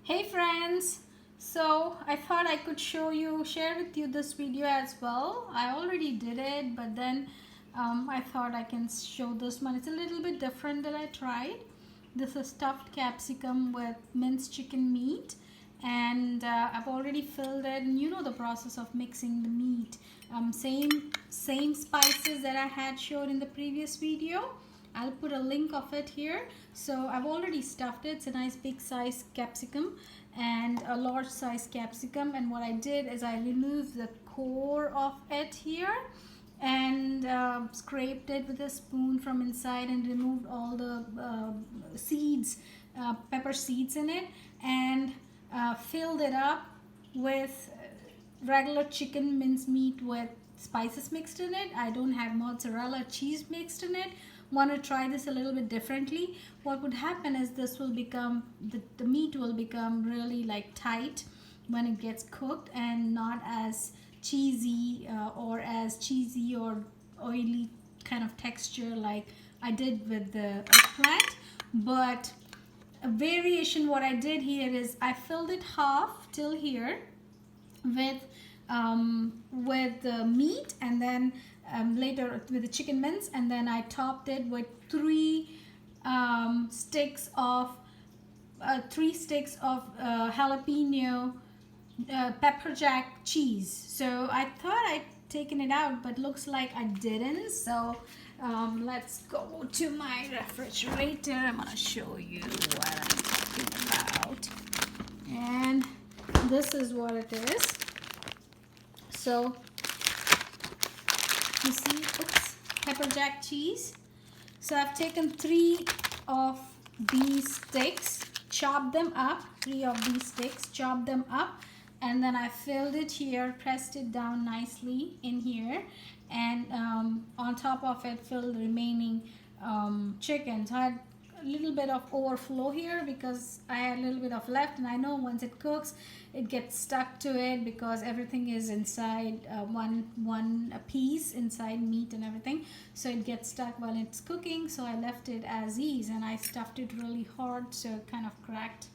Hey friends, so I thought I could share with you this video as well. I already did it, but then I thought I can show this one. It's a little bit different that I tried. This is stuffed capsicum with minced chicken meat, and I've already filled it. And you know the process of mixing the meat. Same spices that I had showed in the previous video. I'll put a link of it here. So I've already stuffed it. It's a nice big size capsicum and a large size capsicum, and what I did is I removed the core of it here and scraped it with a spoon from inside and removed all the seeds, pepper seeds in it, and filled it up with regular chicken mincemeat with spices mixed in it. I don't have mozzarella cheese mixed in it. Want to try this a little bit differently. What would happen is this will become, the meat will become really like tight when it gets cooked and not as cheesy or oily kind of texture like I did with the eggplant. But a variation what I did here is I filled it half till here with the meat, and then later with the chicken mince, and then I topped it with three sticks of jalapeno pepper jack cheese. So I thought I'd taken it out, but looks like I didn't. So let's go to my refrigerator. I'm gonna show you what I'm talking about, and this is what it is. So you see, oops, pepper jack cheese. So I've taken three of these sticks, chopped them up, chopped them up, and then I filled it here, pressed it down nicely in here, and on top of it filled the remaining chicken. So I had a little bit of overflow here because I had a little bit of left, and I know once it cooks it gets stuck to it because everything is inside one piece inside meat and everything, so it gets stuck while it's cooking. So I left it as is, and I stuffed it really hard so it kind of cracked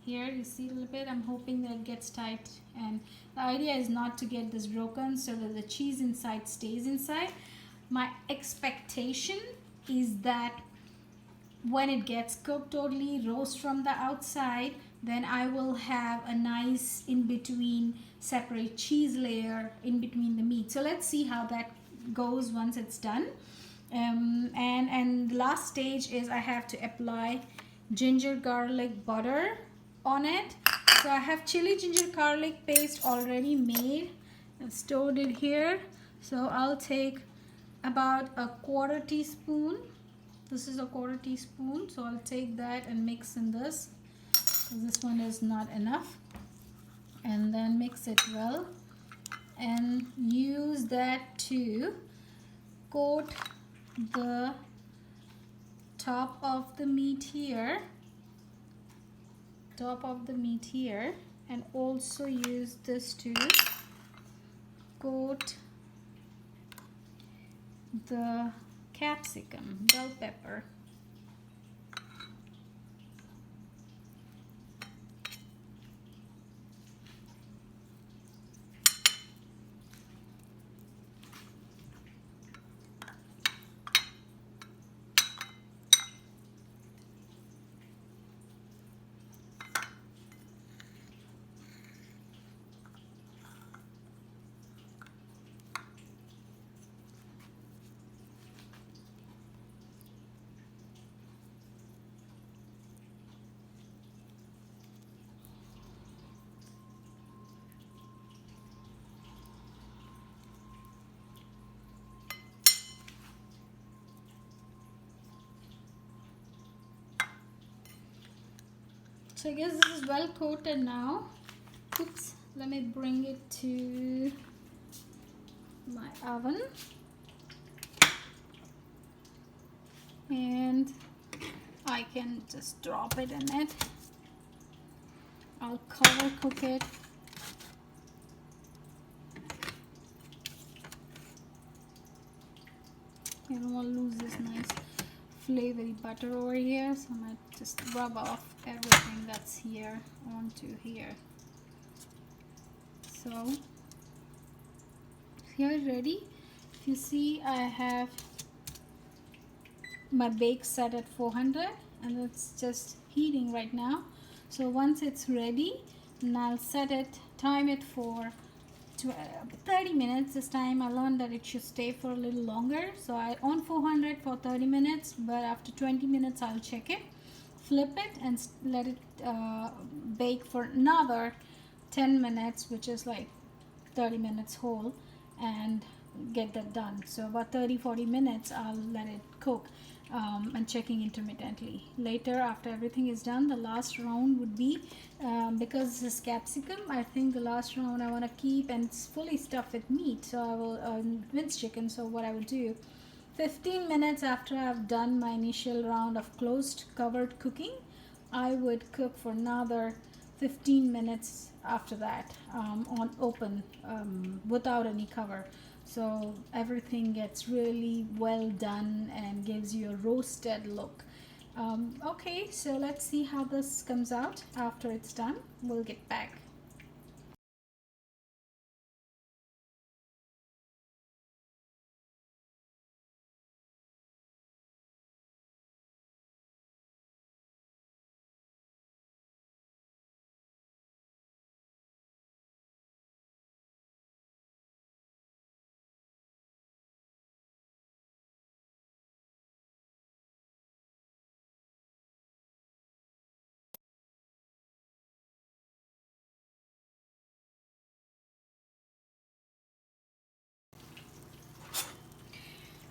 here. You see a little bit. I'm hoping that it gets tight, and the idea is not to get this broken so that the cheese inside stays inside. My expectation is that when it gets cooked totally, roast from the outside, then I will have a nice in between separate cheese layer in between the meat. So let's see how that goes once it's done. And the last stage is I have to apply ginger garlic butter on it. So I have chili ginger garlic paste already made. I've stored it here. So I'll take about a quarter teaspoon. This is a quarter teaspoon, so I'll take that and mix in this. This one is not enough, and then mix it well and use that to coat the top of the meat here, and also use this to coat the capsicum, bell pepper. So I guess this is well coated now. Oops, let me bring it to my oven. And I can just drop it in it. I'll cover cook it. I don't want to lose this nice flavory butter over here, so I'm going to just rub off everything that's here onto here. So here ready. If you see, I have my bake set at 400 and it's just heating right now. So once it's ready, and I'll set it, time it for 30 minutes. This time I learned that it should stay for a little longer, so I on 400 for 30 minutes, but after 20 minutes I'll check it, flip it, and let it bake for another 10 minutes, which is like 30 minutes whole, and get that done. So about 30-40 minutes I'll let it cook, and checking intermittently. Later, after everything is done, the last round would be, because this is capsicum, I think the last round I want to keep, and it's fully stuffed with meat, so I will minced chicken. So what I will do, 15 minutes after I've done my initial round of closed covered cooking, I would cook for another 15 minutes after that, on open, without any cover. So everything gets really well done and gives you a roasted look. Okay, so let's see how this comes out after it's done. We'll get back.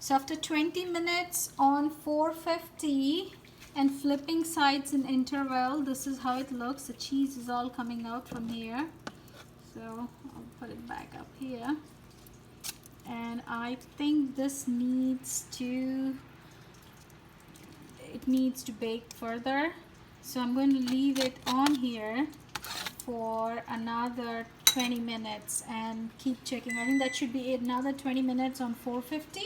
So after 20 minutes on 450 and flipping sides in interval, this is how it looks. The cheese is all coming out from here. So I'll put it back up here. And I think this needs to bake further. So I'm going to leave it on here for another 20 minutes and keep checking. I think that should be another 20 minutes on 450.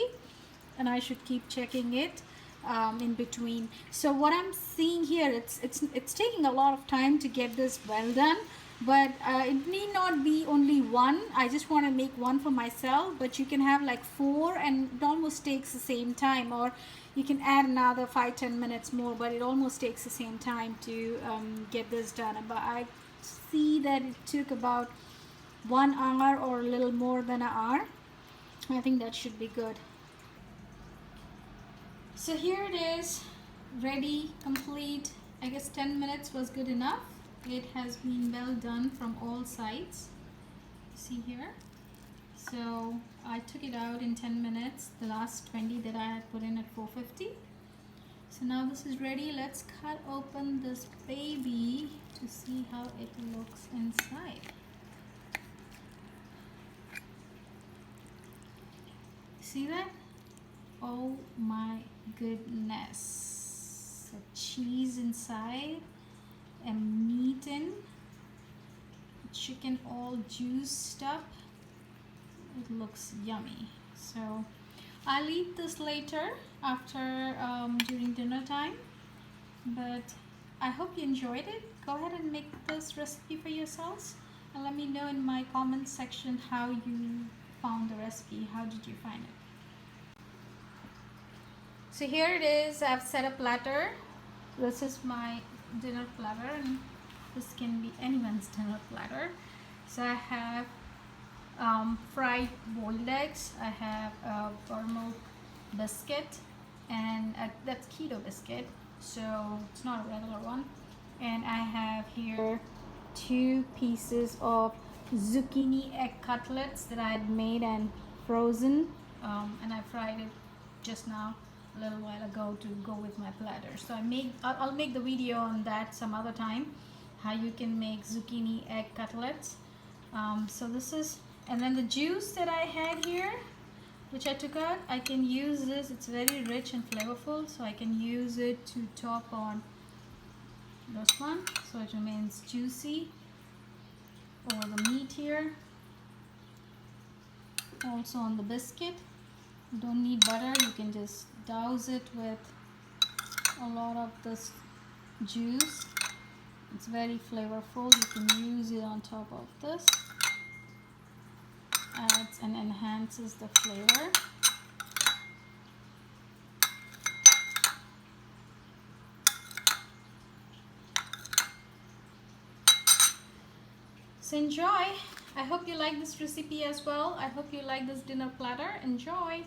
And I should keep checking it in between. So what I'm seeing here, it's taking a lot of time to get this well done, but it need not be only one. I just want to make one for myself, but you can have like 4, and it almost takes the same time, or you can add another 5-10 minutes more, but it almost takes the same time to get this done. But I see that it took about 1 hour or a little more than an hour. I think that should be good. So here it is, ready, complete. I guess 10 minutes was good enough. It has been well done from all sides. See here. So I took it out in 10 minutes, the last 20 that I had put in at 450. So now this is ready. Let's cut open this baby to see how it looks inside. See that? Oh my goodness. The cheese inside and meat in. Chicken all juiced up. It looks yummy. So I'll eat this later after during dinner time. But I hope you enjoyed it. Go ahead and make this recipe for yourselves. And let me know in my comments section how you found the recipe. How did you find it? So here it is. I've set a platter. This is my dinner platter, and this can be anyone's dinner platter. So I have fried boiled eggs. I have a buttermilk biscuit, and that's keto biscuit, so it's not a regular one. And I have here 2 pieces of zucchini egg cutlets that I had made and frozen, and I fried it just now a little while ago to go with my platter. So I'll make the video on that some other time, how you can make zucchini egg cutlets. So this is, and then the juice that I had here, which I took out, I can use this. It's very rich and flavorful, so I can use it to top on this one, so it remains juicy, or the meat here, also on the biscuit. You don't need butter, you can just douse it with a lot of this juice. It's very flavorful. You can use it on top of this. Adds and enhances the flavor. So enjoy. I hope you like this recipe as well. I hope you like this dinner platter. Enjoy.